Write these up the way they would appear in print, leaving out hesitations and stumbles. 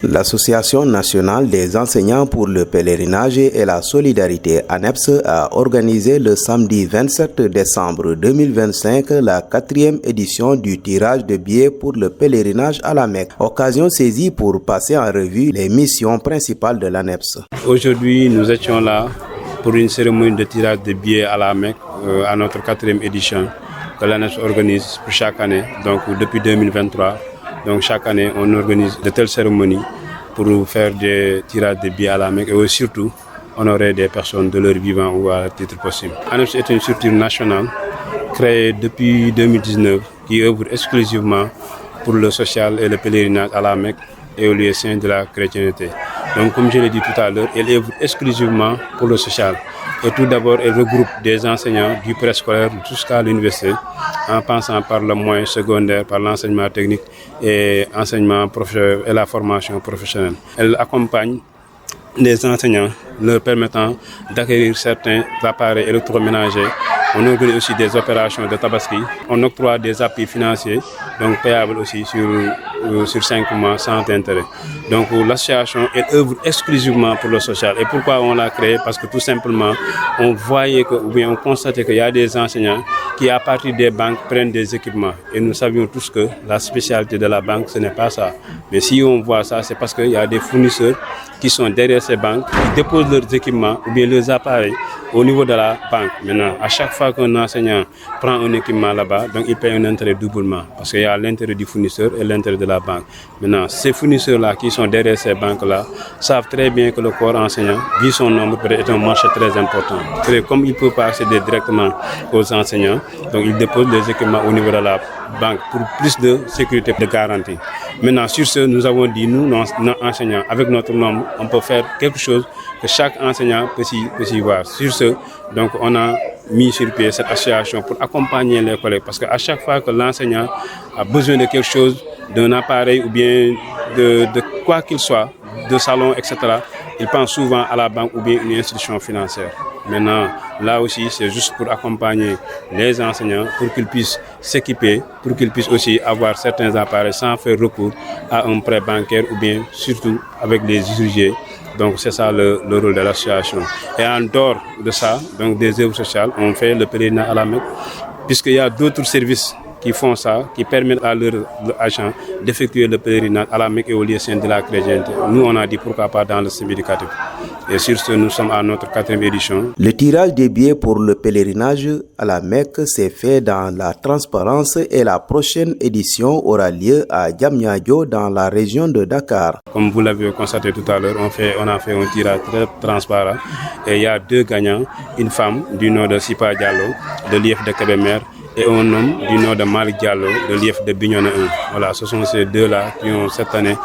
L'Association nationale des enseignants pour le pèlerinage et la solidarité ANEPS a organisé le samedi 27 décembre 2025 la 4e édition du tirage de billets pour le pèlerinage à la Mecque. Occasion saisie pour passer en revue les missions principales de l'ANEPS. Aujourd'hui, nous étions là pour une cérémonie de tirage de billets à la Mecque, à notre 4e édition que l'ANEPS organise pour chaque année, donc depuis 2023. Donc chaque année, on organise de telles cérémonies pour faire des tirages de billets à la Mecque et surtout honorer des personnes de leur vivant ou à titre possible. ANEPS est une structure nationale créée depuis 2019 qui œuvre exclusivement pour le social et le pèlerinage à la Mecque et au lieu saint de la chrétienté. Donc comme je l'ai dit tout à l'heure, elle œuvre exclusivement pour le social. Et tout d'abord, elle regroupe des enseignants du préscolaire jusqu'à l'université, en passant par le moyen secondaire, par l'enseignement technique et enseignement professionnel et la formation professionnelle. Elle accompagne les enseignants, leur permettant d'acquérir certains appareils électroménagers. On organise aussi des opérations de tabaski. On octroie des appuis financiers, donc payables aussi sur 5 mois sans intérêt. Donc l'association œuvre exclusivement pour le social. Et pourquoi on l'a créée? Parce que tout simplement, on voyait on constatait qu'il y a des enseignants qui, à partir des banques, prennent des équipements. Et nous savions tous que la spécialité de la banque, ce n'est pas ça. Mais si on voit ça, c'est parce qu'il y a des fournisseurs qui sont derrière ces banques, qui déposent leurs équipements ou bien leurs appareils au niveau de la banque. Maintenant, à chaque fois qu'un enseignant prend un équipement là-bas, donc il paye un intérêt doublement, parce qu'il y a l'intérêt du fournisseur et l'intérêt de la banque. Maintenant, ces fournisseurs-là qui sont derrière ces banques-là savent très bien que le corps enseignant, vu son nombre, est un marché très important. Et comme il ne peut pas accéder directement aux enseignants, donc il dépose les équipements au niveau de la banque pour plus de sécurité, de garantie. Maintenant, sur ce, nous avons dit, nous, nos enseignants, avec notre nombre, on peut faire quelque chose que chaque enseignant peut s'y voir. Sur ce, donc on a mis sur pied cette association pour accompagner les collègues, parce qu'à chaque fois que l'enseignant a besoin de quelque chose, d'un appareil ou bien de quoi qu'il soit, de salon, etc., il pense souvent à la banque ou bien une institution financière. Maintenant, là aussi, c'est juste pour accompagner les enseignants, pour qu'ils puissent s'équiper, pour qu'ils puissent aussi avoir certains appareils sans faire recours à un prêt bancaire ou bien surtout avec les usagers. Donc c'est ça le rôle de l'association. Et en dehors de ça, donc des œuvres sociales, on fait le pèlerinage à la Mecque, puisqu'il y a d'autres services qui font ça, qui permettent à leurs agents d'effectuer le pèlerinage à la Mecque et au lieu saint de la chrétienté. Nous, on a dit pourquoi pas dans le système éducatif. Et sur ce, nous sommes à notre 4e édition. Le tirage des billets pour le pèlerinage à la Mecque s'est fait dans la transparence et la prochaine édition aura lieu à Diamniadio dans la région de Dakar. Comme vous l'avez constaté tout à l'heure, on a fait un tirage très transparent et il y a 2 gagnants, une femme du nom de Sipa Diallo, de l'IF de Kébémer, et un homme du nom de Malik Diallo, de l'IF de Bignona 1. Voilà, ce sont ces 2-là qui ont cette année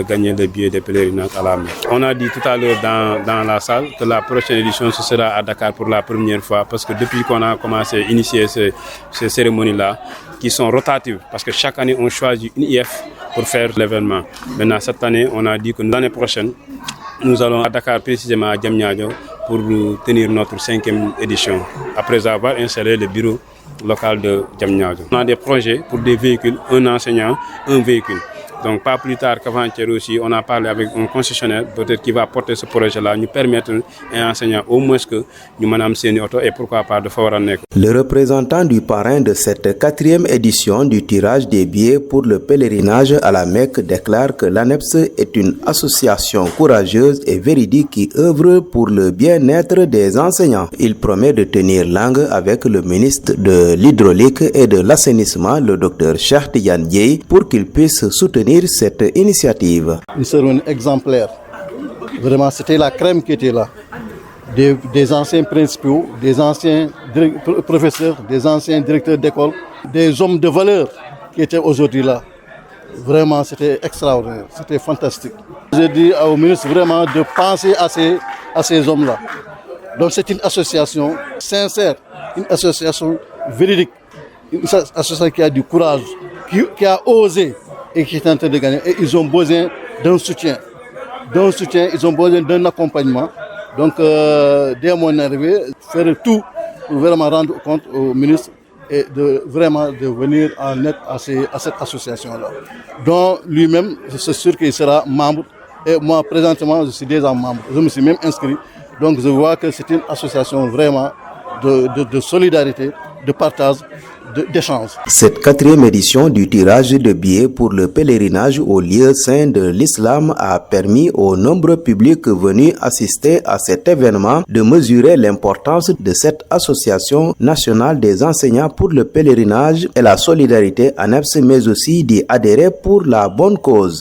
gagné le billet de pèlerinage à la Mecque. On a dit tout à l'heure dans la salle que la prochaine édition ce sera à Dakar pour la première fois, parce que depuis qu'on a commencé à initier ces cérémonies-là, qui sont rotatives, parce que chaque année on choisit une IF pour faire l'événement. Maintenant, cette année, on a dit que l'année prochaine, nous allons à Dakar, précisément à Diamniadio, pour tenir notre 5e édition, après avoir installé le bureau local de Diamniadio. On a des projets pour des véhicules, un enseignant, un véhicule. Donc pas plus tard qu'avant-hier aussi, on a parlé avec un concessionnaire peut-être qui va porter ce projet-là, nous permettre un enseignant au moins que nous menons ces auto et pourquoi pas de Foranek. Le représentant du parrain de cette 4e édition du tirage des billets pour le pèlerinage à la Mecque déclare que l'ANEPS est une association courageuse et véridique qui œuvre pour le bien-être des enseignants. Il promet de tenir langue avec le ministre de l'Hydraulique et de l'Assainissement, le Dr Cheikh Tidiane Dièye, pour qu'il puisse soutenir cette initiative. Une cérémonie exemplaire. Vraiment, c'était la crème qui était là. Des anciens principaux, des anciens professeurs, des anciens directeurs d'école, des hommes de valeur qui étaient aujourd'hui là. Vraiment, c'était extraordinaire, c'était fantastique. J'ai dit au ministre vraiment de penser à ces hommes-là. Donc c'est une association sincère, une association véridique, une association qui a du courage, qui a osé et qui est en train de gagner. Et ils ont besoin d'un soutien. Ils ont besoin d'un accompagnement. Donc, dès mon arrivée, faire tout pour vraiment rendre compte au ministre et vraiment de venir en aide à cette association-là. Donc lui-même, c'est sûr qu'il sera membre. Et moi, présentement, je suis déjà membre. Je me suis même inscrit. Donc je vois que c'est une association vraiment de solidarité, de partage, d'échange. Cette 4e édition du tirage de billets pour le pèlerinage au lieu saint de l'islam a permis au nombreux public venus assister à cet événement de mesurer l'importance de cette association nationale des enseignants pour le pèlerinage et la solidarité ANEPS, mais aussi d'y adhérer pour la bonne cause.